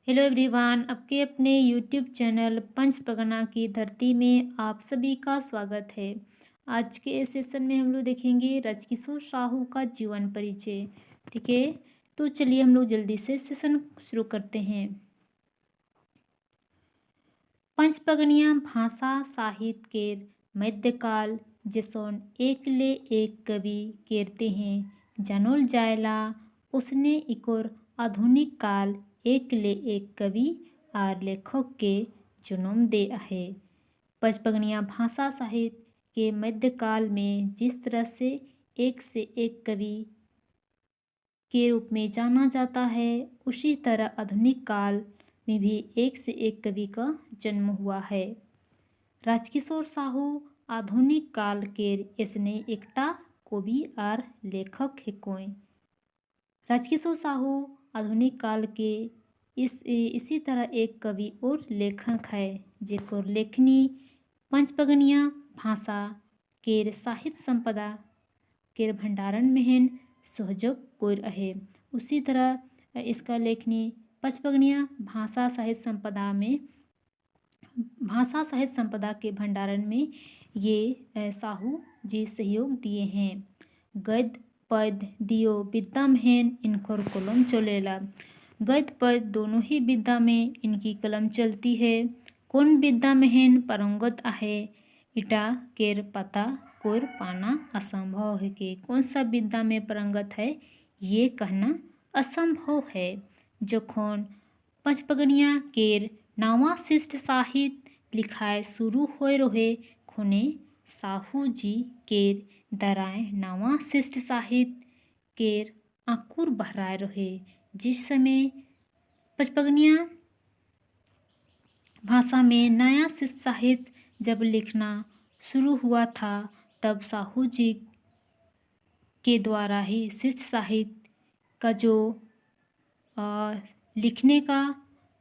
Hello everyone, आपके अपने YouTube channel पंच परगना की धरती में आप सभी का स्वागत है। आज के इस सेशन में हम लोग देखेंगे राजकिशोर साहू का जीवन परिचय। ठीक है, तो चलिए हम लोग जल्दी से सेशन शुरू करते हैं। पंच परगनिया भाषा साहित्य केर मध्यकाल जैसन एक ले एक कवि केरते हैं जानल जायला उसने इकोर आधुनिक काल एक ले एक कवि और लेखक के जन्म दे है। पंचपगनिया भाषा साहित्य के मध्यकाल में जिस तरह से एक कवि के रूप में जाना जाता है, उसी तरह आधुनिक काल में भी एक से एक कवि का जन्म हुआ है। राजकिशोर साहू आधुनिक काल केर ऐसने एकटा कवि और लेखक है कोई। राजकिशोर साहू आधुनिक काल के इसी तरह एक कवि और लेखक है जेकर लेखनी पंचपगनिया भाषा केर साहित्य संपदा केर भंडारण में सहयोग कोर है। उसी तरह इसका लेखनी पंचपगनिया भाषा साहित्य संपदा के भंडारण में ये साहू जी सहयोग दिए हैं। गद्य पद दियो विद्या में इनकर कलम चलेला। गद्य पद दोनों ही विद्या में इनकी कलम चलती है। कौन विद्या में पारंगत आहे इटा केर पता कोर पाना असंभव है कि कौन सा विद्या में पारंगत है ये कहना असंभव है। जखन पंचपगनिया केर नावा शिष्ट साहित्य लिखाए शुरू हो रहे खुने साहू जी केर दराए नावा शिष्ट साहित्य केर आंकुर बहराए रहे। जिस समय पंचपगनिया भाषा में नया शिष्ट साहित्य जब लिखना शुरू हुआ था, तब साहू जी के द्वारा ही शिष्ट साहित्य का जो लिखने का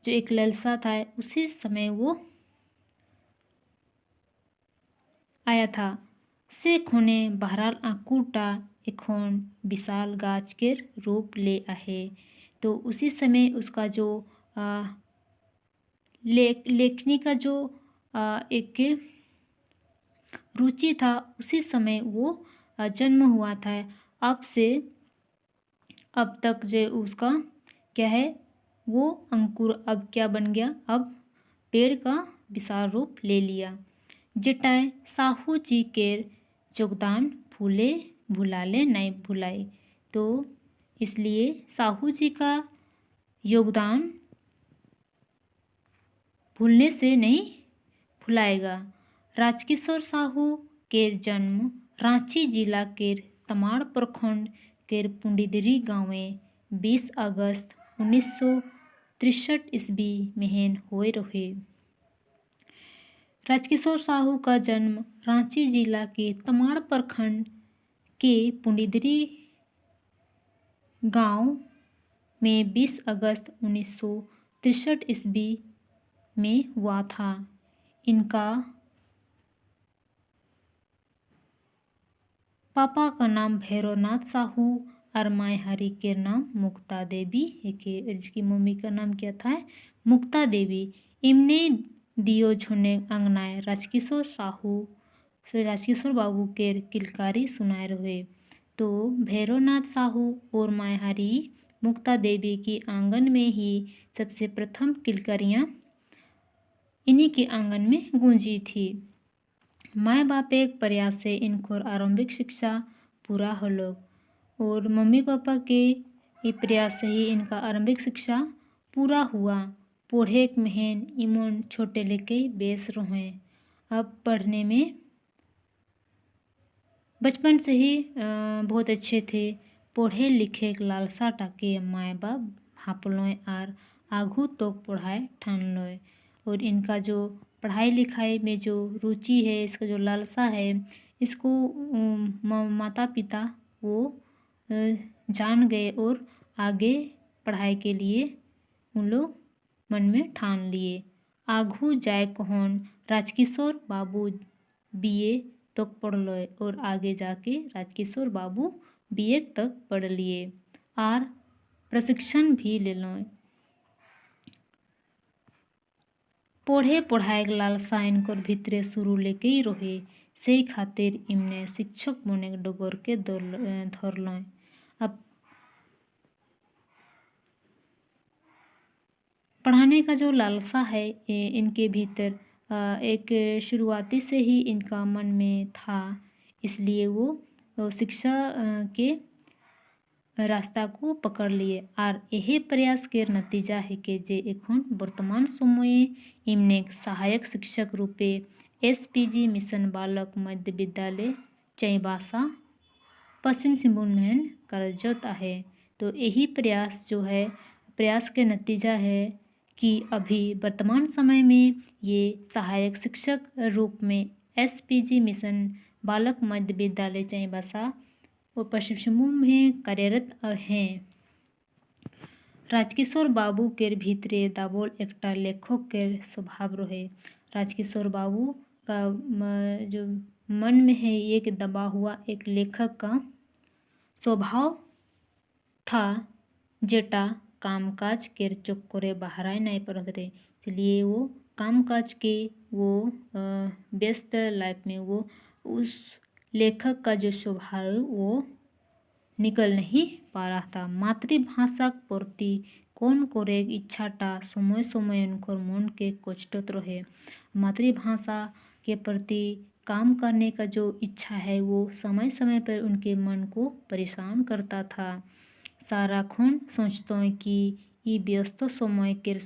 जो एक लालसा था, उसी समय वो आया था। से खुने बहराल आंकुरटा एखन विशाल गाछ के रूप ले आहे। तो उसी समय उसका जो लेखनी का जो एक रुचि था, उसी समय वो जन्म हुआ था। अब से अब तक जो उसका क्या है, वो अंकुर अब क्या बन गया, अब पेड़ का विशाल रूप ले लिया। जटाए साहू जी केर योगदान भूले भुलाले नहीं भुलाए। तो इसलिए साहू जी का योगदान भूलने से नहीं भुलाएगा। राजकिशोर साहू केर जन्म रांची जिला केर तमाड़ प्रखंड केर पुंडीदरी गाँव में 20 अगस्त 1963 ईस्वी में होए रहे। राजकिशोर साहू का जन्म रांची जिला के तमाड़ प्रखंड के पुंडीदरी गांव में 20 अगस्त 1963 ईस्वी में हुआ था। इनका पापा का नाम भैरवनाथ साहू और मायहारी के नाम मुक्ता देवी है कि इसकी मम्मी का नाम क्या था, मुक्ता देवी। इमने दियो झुने अंगनाए राजकिशोर बाबू के किलकारी सुनाए रहे। तो भैरवनाथ साहू और मायहारी मुक्ता देवी की आंगन में ही सबसे प्रथम किलकारियाँ इन्हीं के आंगन में गूंजी थी। माँ बाप एक प्रयास से इनको आरंभिक शिक्षा पूरा हो लोग और मम्मी पापा के ये प्रयास से ही इनका आरंभिक शिक्षा पूरा हुआ। पढ़े मेहन इमन छोटे लेके बेस रहे। अब पढ़ने में बचपन से ही बहुत अच्छे थे। पढ़े लिखे लालसा टाके माए बाप हापलोय और आगू तो पढ़ाए ठान लोय। और इनका जो पढ़ाई लिखाई में जो रुचि है, इसका जो लालसा है, इसको माता पिता वो जान गए और आगे पढ़ाई के लिए उन लोग मन में ठान लिए। आगू जाए कौन राजकिशोर बाबू बीए तक पढ़ लोय और आगे जाके राजकिशोर बाबू बीए तक पढ़ लिए और प्रशिक्षण भी ले लोय। पढ़े पढ़ाएक लालसा इनकर भितरे शुरू लेके रहे से खातिर इमने शिक्षक बने डगर के धरल। अब पढ़ाने का जो लालसा है इनके भीतर एक शुरुआती से ही इनका मन में था, इसलिए वो शिक्षा के रास्ता को पकड़ लिए। और यही प्रयास के नतीजा है कि जे एखन वर्तमान समय इमने सहायक शिक्षक रूपे SPG मिशन बालक मध्य विद्यालय चाईबासा पश्चिम सिंहभूम में कार्यरत है। तो यही प्रयास जो है प्रयास के नतीजा है कि अभी वर्तमान समय में ये सहायक शिक्षक रूप में SPG मिशन बालक मध्य विद्यालय चाईबासा और पश्चिम सिंहभूम में कार्यरत हैं। राजकिशोर बाबू के भीतरे दाबोल एकटा लेखक के स्वभाव रहे। राजकिशोर बाबू का जो मन में है एक दबा हुआ एक लेखक का स्वभाव था, जेटा कामकाज के चक्करे बहराए नहीं पड़त रहे। इसलिए वो कामकाज के वो व्यस्त लाइफ में वो उस लेखक का जो स्वभाव है वो निकल नहीं पा रहा था। मातृभाषा प्रति कौन करे इच्छाटा समय समय उनकर मन के कोचटत रहे। मातृभाषा के प्रति काम करने का जो इच्छा है वो समय समय पर उनके मन को परेशान करता था। सारा खून सोचते हैं कि ये व्यस्त समय के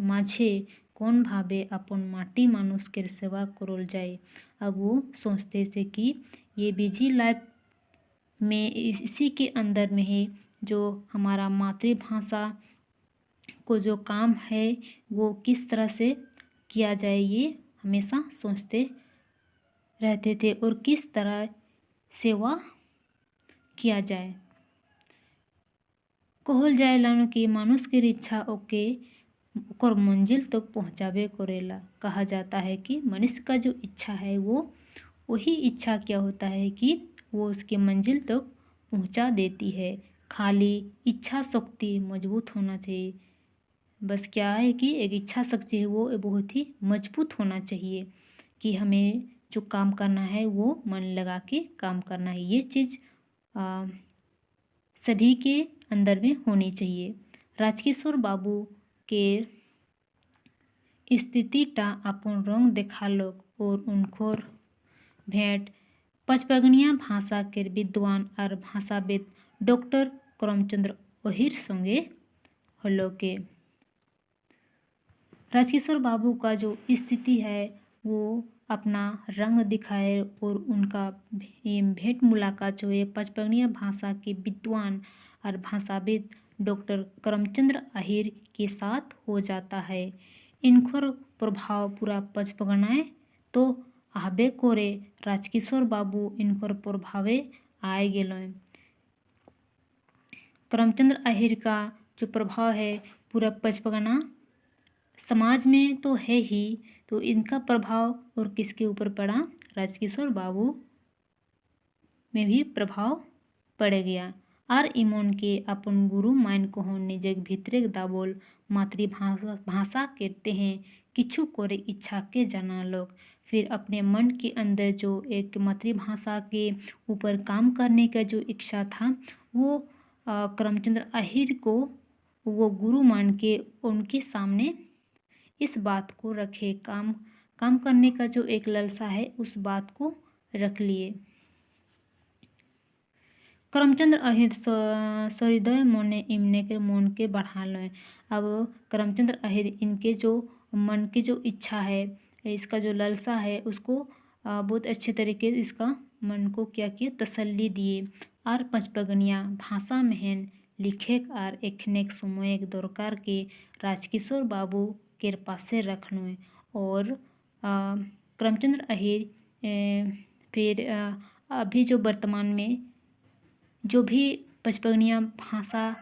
माझे कौन भावे अपन माटी मानुष के सेवा करल जाए। अब वो सोचते थे कि ये बिजी लाइफ में इसी के अंदर में है जो हमारा मातृभाषा को जो काम है वो किस तरह से किया जाए, ये हमेशा सोचते रहते थे और किस तरह सेवा किया जाए। कहल जाएला कि मानुष की इच्छा ओके ओकर मंजिल तक पहुँचावे करेला। कहा जाता है कि मनुष्य का जो इच्छा है वो वही इच्छा क्या होता है कि वो उसके मंजिल तक पहुँचा देती है। खाली इच्छा शक्ति मजबूत होना चाहिए। बस क्या है कि एक इच्छा शक्ति है वो बहुत ही मजबूत होना चाहिए कि हमें जो काम करना है वो मन लगा के काम करना है। ये चीज़ सभी के अंदर में होनी चाहिए। राजकिशोर बाबू के स्थितिटा अपन रंग देखालक और उनकर भेंट पचपगनिया भाषा के विद्वान और भाषाविद डॉक्टर करमचंद्र अहिर संगे हलो के। राजकिशोर बाबू का जो स्थिति है वो अपना रंग दिखाए और उनका भेंट मुलाकात जो है पचपगनिया भाषा के विद्वान और भाषाविद डॉक्टर करमचंद्र अहिर के साथ हो जाता है। इनकर प्रभाव पूरा पचपगनाए तो आबे करे। राजकिशोर बाबू इनकर प्रभावे आए गेल। करमचंद्र अहिर का जो प्रभाव है पूरा पचपगना समाज में तो है ही, तो इनका प्रभाव और किसके ऊपर पड़ा, राजकिशोर बाबू में भी प्रभाव पड़ गया। और इमोन के अपन गुरु मान को निजक भीतरे दाबोल मातृभाषा कहते हैं किछु करे इच्छा के जाना लोग। फिर अपने मन के अंदर जो एक मातृभाषा के ऊपर काम करने का जो इच्छा था वो करमचंद्र अहिर को वो गुरु मान के उनके सामने इस बात को रखे। काम करने का जो एक लालसा है उस बात को रख लिए। करमचंद्र अहिर सहृदय मोने इमने के मन के बढ़ा लें। अब करमचंद्र अहिर इनके जो मन की जो इच्छा है इसका जो लालसा है उसको बहुत अच्छे तरीके से इसका मन को क्या किए तसल्ली दिए। और पचपगनिया भाषा में लिखे और एखनेक समय एक दरकार के राजकिशोर बाबू के पासे रखने और करमचंद्र अहिर फिर अभी जो वर्तमान में जो भी पचपगनिया भाषा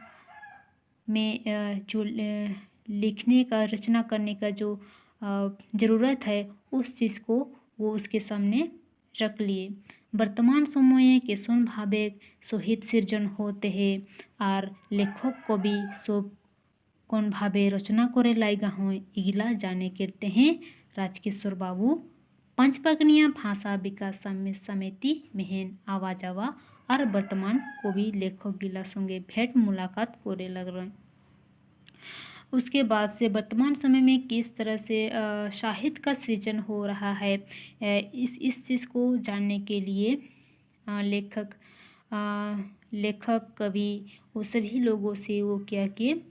में जो लिखने का रचना करने का जो ज़रूरत है उस चीज़ को वो उसके सामने रख लिए। वर्तमान समय के सुन भावे सोहित सृजन होते हैं और लेखक कवि सब कौन भावे रचना करे लाइगा हों इगिला जाने करते हैं राजकिशोर बाबू पंचपगनिया भाषा विकास समिति मेहन आवा जावा और वर्तमान कवि लेखक गिला संगे भेंट मुलाकात करे लगल। उसके बाद से वर्तमान समय में किस तरह से साहित्य का सृजन हो रहा है इस चीज़ को जानने के लिए लेखक कवि वो सभी लोगों से वो क्या किए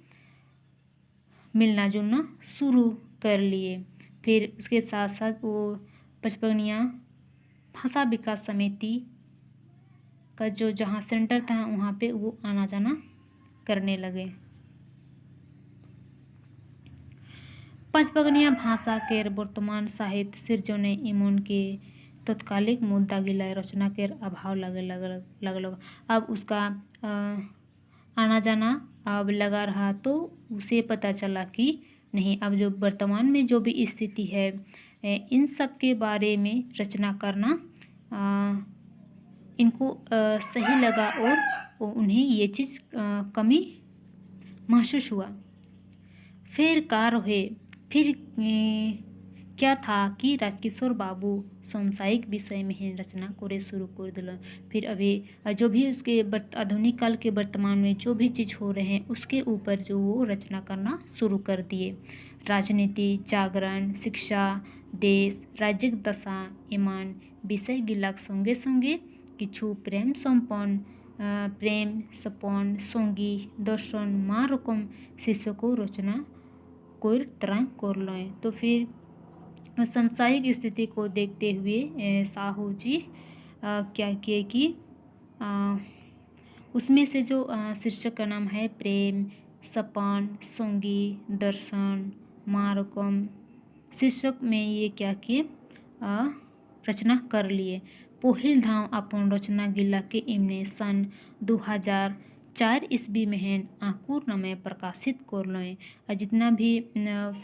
मिलना जुलना शुरू कर लिए। फिर उसके साथ साथ वो पचपगनिया भाषा विकास समिति का जो जहाँ सेंटर था वहाँ पे वो आना जाना करने लगे। पंचपगनिया भाषा केर वर्तमान साहित्य सृजने इमन के तत्कालिक मुद्दा गिला रचना केर अभाव लगे लगल। अब उसका आना जाना अब लगा रहा तो उसे पता चला कि नहीं अब जो वर्तमान में जो भी स्थिति है इन सब के बारे में रचना करना इनको सही लगा और उन्हें ये चीज़ कमी महसूस हुआ। फिर कार हुए फिर क्या था कि राजकिशोर बाबू सामुदायिक विषय में रचना करे शुरू कर दिल। फिर अभी जो भी उसके आधुनिक काल के वर्तमान में जो भी चीज़ हो रहे हैं उसके ऊपर जो वो रचना करना शुरू कर दिए। राजनीति जागरण शिक्षा देश राज्यिक दशा एमान विषय गिलाक संगे संगे किछु प्रेम सपन संगी दर्शन माँ रकम शीर्षकों रचना कोई तरह कर लें। तो फिर सांसारिक स्थिति को देखते हुए साहू जी क्या किए कि उसमें से जो शीर्षक का नाम है प्रेम सपन संगी दर्शन माँ रकम शीर्षक में ये क्या किए रचना कर लिए। पहिल धाम अपन रचना गिला के इमने सन 2004 ईस्वी में आंकुर नामे प्रकाशित कर लें। जितना भी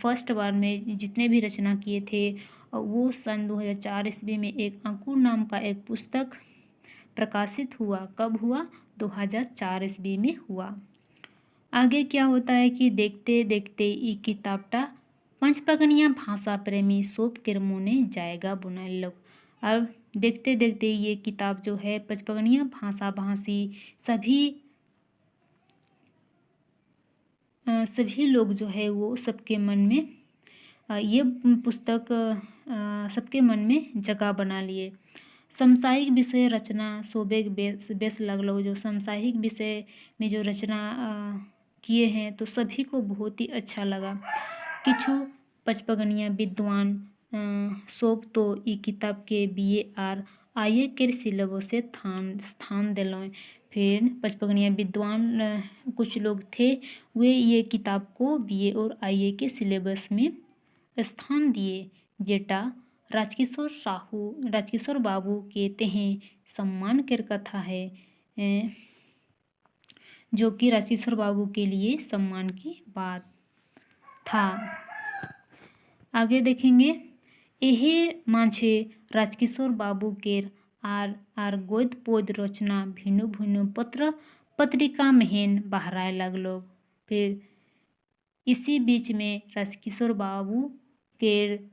फर्स्ट बार में जितने भी रचना किए थे वो सन 2004 ईस्वी में एक अंकुर नाम का एक पुस्तक प्रकाशित हुआ। कब हुआ 2004 ईस्वी में हुआ। आगे क्या होता है कि देखते देखते ये किताबटा पंचपगनिया भाषा प्रेमी सोप के मोने जाएगा बुना लोग। और देखते देखते ये किताब जो है पंचपगनिया भाषा भाषी सभी लोग जो है वो सबके मन में ये पुस्तक सबके मन में जगह बना लिए। समसामयिक विषय रचना सोबेग बेस लगलो जो समसामयिक विषय में जो रचना किए हैं तो सभी को बहुत ही अच्छा लगा। किछु पंचपगनिया विद्वान सोब तो ई किताब के BA और IA के सिलेबस से स्थान दिलों। फिर पंचपगनिया विद्वान कुछ लोग थे वे ये किताब को BA और IA के सिलेबस में स्थान दिए। जेटा राजकिशोर बाबू कहते हैं सम्मान कर कथा है जो कि राजकिशोर बाबू के लिए सम्मान की बात था। आगे देखेंगे यही माझे राजकिशोर बाबू केर आर गोद पोद रचना भिन्न भिन्न पत्रिका मेहन बहराए लगलो। फिर इसी बीच में राजकिशोर बाबू केर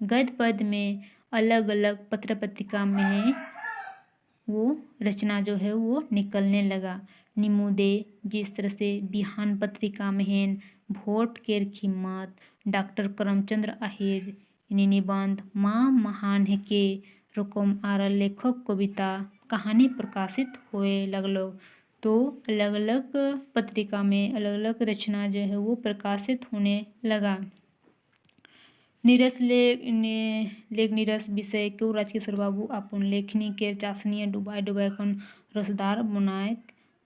गद पद में अलग अलग पत्र पत्रिका में वो रचना जो है वो निकलने लगा। निमुदे जिस तरह से बिहान पत्रिका में भोट केर खिम्मत डॉक्टर करमचंद्र आहिर निबंध माँ महान के रकम आर लेखक कविता कहानी प्रकाशित होए लगलो। तो अलग अलग पत्रिका में अलग अलग रचना जो है वो प्रकाशित होने लगा। नीरस लेख नीरस विषय को राजकिशोर बाबू अपन लेखनी के चाशनी डुबाए कन रसदार बनाए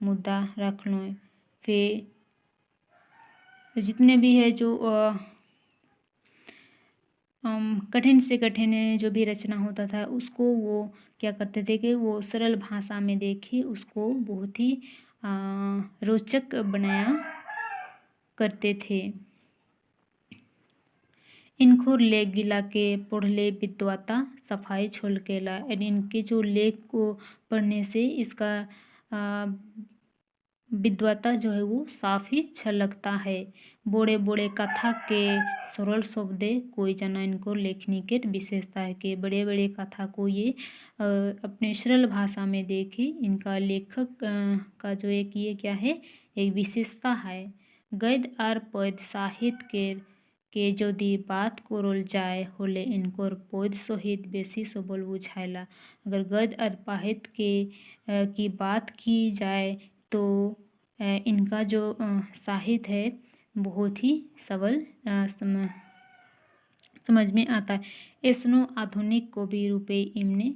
मुद्दा रख लो। फिर जितने भी है जो कठिन से कठिन जो भी रचना होता था उसको वो क्या करते थे कि वो सरल भाषा में देखे उसको बहुत ही रोचक बनाया करते थे। इनको लेख गिला के पढ़ले विद्वता सफाई छोल केला। इनके जो लेख को पढ़ने से इसका विद्वता जो है वो साफ ही छलकता है। बड़े बड़े कथा के सरल शब्दे कोई जना इनको लेखनी के विशेषता है कि बड़े बड़े कथा को ये अपने सरल भाषा में देखे। इनका लेखक का जो एक ये क्या है, एक विशेषता है। गद्य और पद्य साहित्य के यदि बात करल जाए होले इनकोर पद्य सहित बेसी सबल बुझाइला। अगर गद्य और साहित्य के की बात की जाए तो इनका जो साहित्य है बहुत ही सबल समझ में आता है। ऐसनो आधुनिक कवि रूपे इमने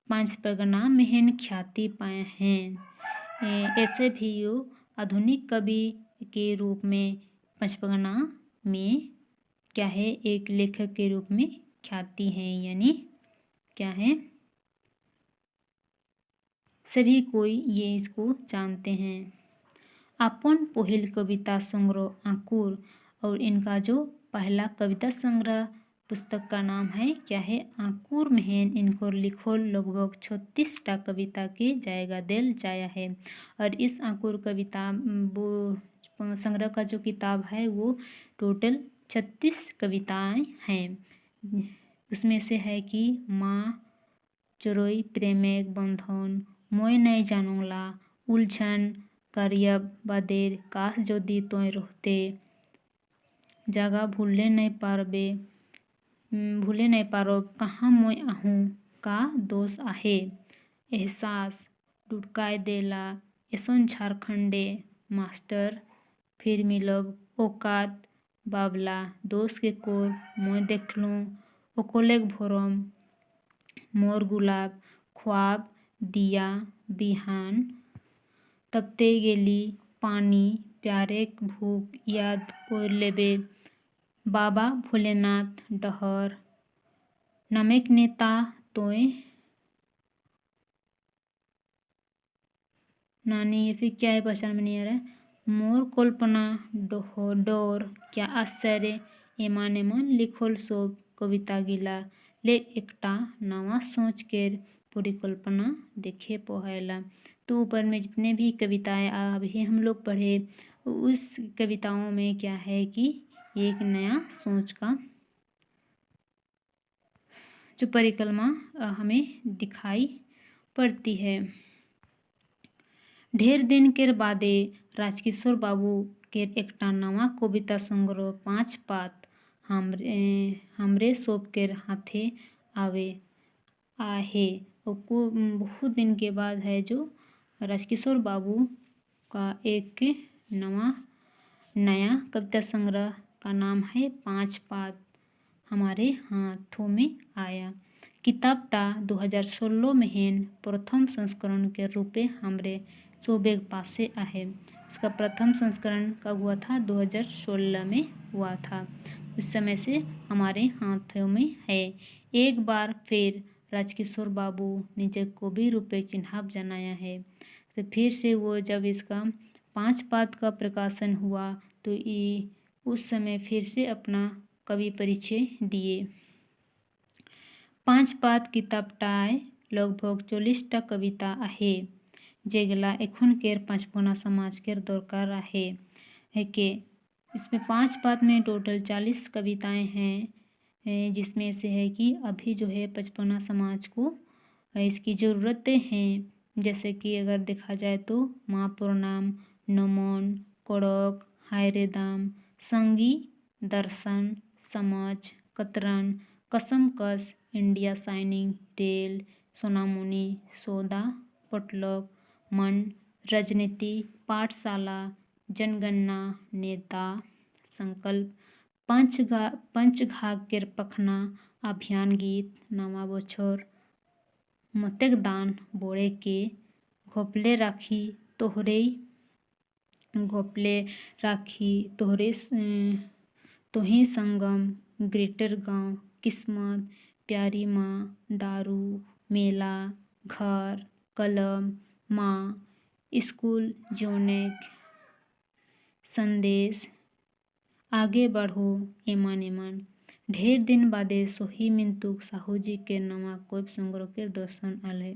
पांच परगना मेहन ख्याति पाए हैं। ऐसे भी यो आधुनिक कवि के रूप में पंचपरगना में क्या है, एक लेखक के रूप में ख्याति है, यानी क्या है, सभी कोई ये इसको जानते हैं। अपन पहिल कविता संग्रह आंकुर, और इनका जो पहला कविता संग्रह पुस्तक का नाम है क्या है, आंकुर मेहन इनको लिखोल लगभग 36टा कविता के जायगा देल जाया है। और इस आंकुर कविता वो संग्रह का जो किताब है वो टोटल 36 कविताएं हैं। उसमें से है कि माँ चोरोई प्रेमेक बंधन, मैं नहीं जानूंला, उलझन कारियब बादेर, काश यदि तोय रहते, जगह भूले नहीं पारो, कहाँ मैं आहूँ का दोष आहे, एहसास डुडकाय देला, ऐसन झारखंडे मास्टर, फिर मिलब औकात बाबला, दोस्त के कोर मैं देखलूँ, ओकोलेक भोरम, मोर गुलाब, ख्वाब दिया बिहान, तपते गेली पानी, प्यारे भूख याद कर लेबे, बाबा भोलेनाथ डहर, नमेक नेता तोय नानी, ये फिर क्या है पहचान में नहीं आ रहा है, मोर कल्पना डोर, क्या आश्चर्य एमान एमन लिखोल सब कविता गिला, ले एकटा नवा सोच के परिकल्पना देखे पहला। तो ऊपर में जितने भी कविताएं अभी हम लोग पढ़े उस कविताओं में क्या है कि एक नया सोच का जो परिकल्पना हमें दिखाई पड़ती है। ढेर दिन के बादे राजकिशोर बाबू के एकटा नवा कविता संग्रह 5 पात हमरे सब के हाथे आवे आहे। बहुत दिन के बाद है जो राजकिशोर बाबू का एक नया कविता संग्रह का नाम है 5 पात हमारे हाथों में आया। किताबटा 2016 में प्रथम संस्करण के रूपे हमरे सोबेग पासे आहे। इसका प्रथम संस्करण कब हुआ था, 2016 में हुआ था। उस समय से हमारे हाथों में है। एक बार फिर राजकिशोर बाबू निजे कवि रूपे चिन्हाप जनाया है। तो फिर से वो जब इसका 5 पात का प्रकाशन हुआ तो उस समय फिर से अपना कवि परिचय दिए। 5 पात किताबटाय लगभग 40टा कविता आहे, जेगला एखन केर पंचपना समाज केर दरकार है के इसमें 5 पात में टोटल 40 कविताएं हैं, जिसमें से है कि अभी जो है पचपना समाज को इसकी ज़रूरतें हैं। जैसे कि अगर देखा जाए तो माँ प्रणाम, नमन, कड़क, हाय रे दाम, संगी, दर्शन, समझ, कतरन, कसम कस, इंडिया शाइनिंग, रेल, सोनामुनी, सौदा, पटलक, मन, राजनीति, पाठशाला, जनगणना, नेता, संकल्प, पंचघाघ केर पखना, अभियान गीत, नवा बछर, मतेक दान बोड़े के, घोपले राखी तोहे संगम, ग्रेटर गांव, किस्मत, प्यारी माँ, दारू, मेला, घर, कलम, माँ, स्कूल, जौनेक, संदेश, आगे बढ़ो, एमान। ढेर दिन बादे सोही मिंतुक साहू जी के नवा कोप संग्रह के दर्शन आल है।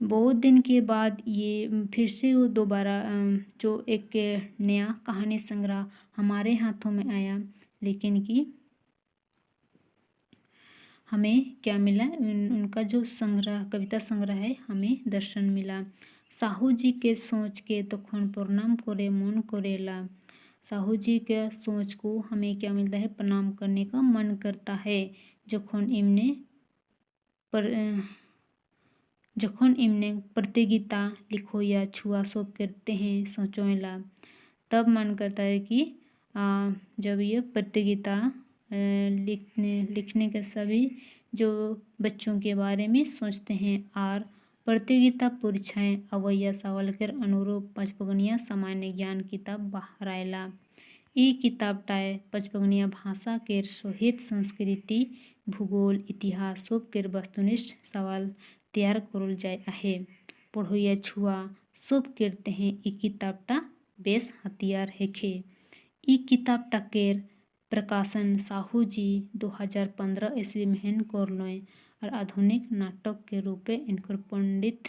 बहुत दिन के बाद ये फिर से वो दोबारा जो एक नया कहानी संग्रह हमारे हाथों में आया, लेकिन कि हमें क्या मिला, उनका जो संग्रह कविता संग्रह है हमें दर्शन मिला। साहू जी के सोच के तखन प्रणाम करे मन करेला। साहू जी के सोच को हमें क्या मिलता है, प्रणाम करने का मन करता है। जखन इमने प्रतियोगिता लिखो या छुआ सब करते हैं सोचोला, तब मन करता है कि जब ये प्रतियोगिता लिखने के सभी जो बच्चों के बारे में सोचते हैं और प्रतियोगिता परीक्षाएं अवैया सवाल कर अनुरूप पचपगनिया सामान्य ज्ञान किताब बाहर आयला। ई किताबटाय पचपगनिया भाषा केर साहित्य संस्कृति भूगोल इतिहास सब केर वस्तुनिष्ठ सवाल तैयार करल जाय आहे। पढ़ोया छुआ सब करते हैं ई किताबटा बेस हथियार हेखे। ई किताबटा केर प्रकाशन साहू जी 2015 ईस्वी में करलोय और आधुनिक नाटक के रूपे इनकर पंडित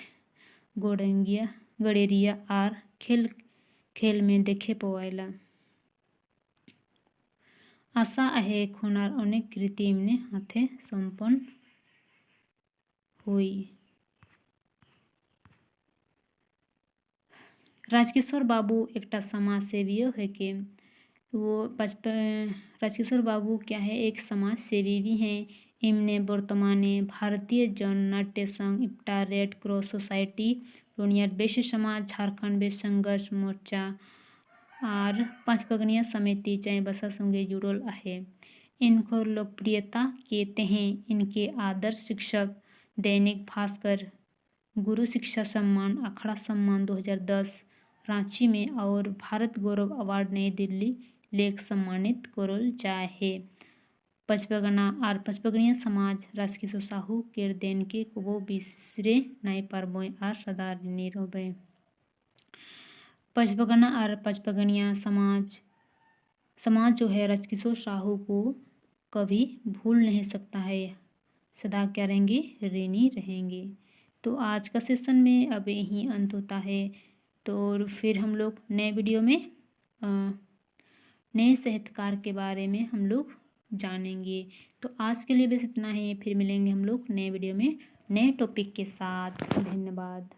गडेरिया आर खेल में देखे पवायला। आशा आहे खोनार अनेक कृति इमने हाथे संपन्न हुई। राजकिशोर बाबू एकटा समाज सेवी है के वो राजकिशोर बाबू क्या है, एक समाज सेवी भी हैं। इमने वर्तमाने भारतीय जन नाट्य संघ इप्टा रेड क्रॉस सोसाइटी रोनियर वैश्य समाज झारखंड वैश्य संघर्ष मोर्चा और पचपगनिया समिति चाईबासा संगे जुड़ल आहे। इनको लोकप्रियता के तहें इनके आदर्श शिक्षक दैनिक भास्कर गुरु शिक्षा सम्मान अखाड़ा सम्मान 2010 रांची में और भारत गौरव अवार्ड नई दिल्ली लेख सम्मानित करल जाए है। पचपगना और पचपगनिया समाज राजकिशोर साहू केर देन के कबो बिसरे नाई पारबोय और सदा ऋणी रहबे। पचपगना और पचपगनिया समाज जो है राजकिशोर साहू को कभी भूल नहीं सकता है, सदा क्या रहेंगे, ऋणी रहेंगे। तो आज का सेशन में अब यहीं अंत होता है। तो फिर हम लोग नए वीडियो में नए साहित्यकार के बारे में हम लोग जानेंगे। तो आज के लिए बस इतना ही, फिर मिलेंगे हम लोग नए वीडियो में नए टॉपिक के साथ। धन्यवाद।